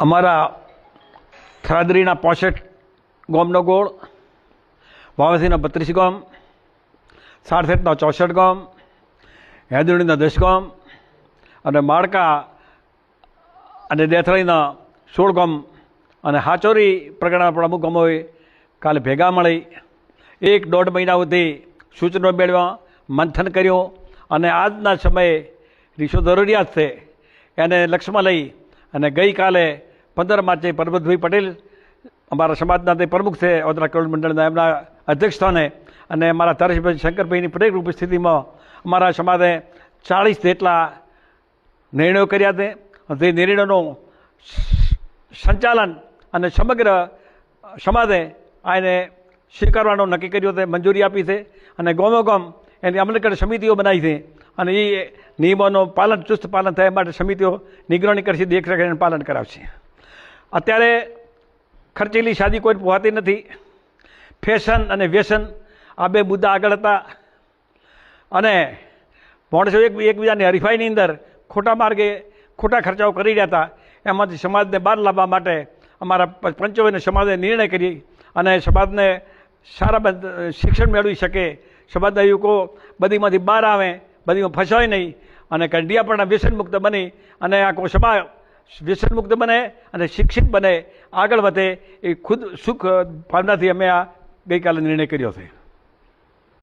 અમારા થરાદરીના 65 ગામનો ગોળ, વાવાસીના 32 ગામ, સારસેટના 64 ગામ, હેદુડીના 10 ગામ અને માળકા અને દેથળીના 16 ગામ અને હાચોરી પ્રગણા પણ અમુક ગામોએ કાલે ભેગા મળી 1-1.5 મહિના સુધી સૂચનો મેળવ્યા, મંથન કર્યું અને આજના સમયે રીસો જરૂરિયાત છે એને લક્ષ્યમાં લઈ અને ગઈકાલે 15 માર્ચે પરબતભાઈ પટેલ અમારા સમાજના તે પ્રમુખ છે ઓદરા ખેડૂત મંડળના, એમના અધ્યક્ષસ્થાને અને અમારા તરેશભાઈ શંકરભાઈની પ્રેરક ઉપસ્થિતિમાં અમારા સમાજે 40 જેટલા નિર્ણયો કર્યા છે. તે નિર્ણયોનું સંચાલન અને સમગ્ર સમાજે આને સ્વીકારવાનું નક્કી કર્યું છે, મંજૂરી આપી છે અને ગામોગામ એની અમલકરણ સમિતિઓ બનાવી છે અને એ નિયમોનું પાલન ચુસ્ત પાલન થાય માટે સમિતિઓ નિગરાણી કરશે, દેખરેખ અને પાલન કરાવશે. અત્યારે ખર્ચેલી શાદી કોઈ પોહાતી નથી. ફેશન અને વ્યસન આ બે મુદ્દા આગળ હતા અને માણસો એકબીજાની હરીફાઈની અંદર ખોટા માર્ગે ખોટા ખર્ચાઓ કરી રહ્યા હતા. એમાંથી સમાજને બહાર લાવવા માટે અમારા પંચોએ સમાજે નિર્ણય કરી અને સમાજને સારા શિક્ષણ મેળવી શકે, સમાજના યુવકો બધીમાંથી બહાર આવે, બધીમાં ફસાય નહીં અને કંડિયાપણના વ્યસન મુક્ત બની અને આખો સમાજ વ્યસન મુક્ત બને અને શિક્ષિત બને, આગળ વધે એ ખુદ સુખ ભાવનાથી અમે આ ગઈકાલે નિર્ણય કર્યો છે.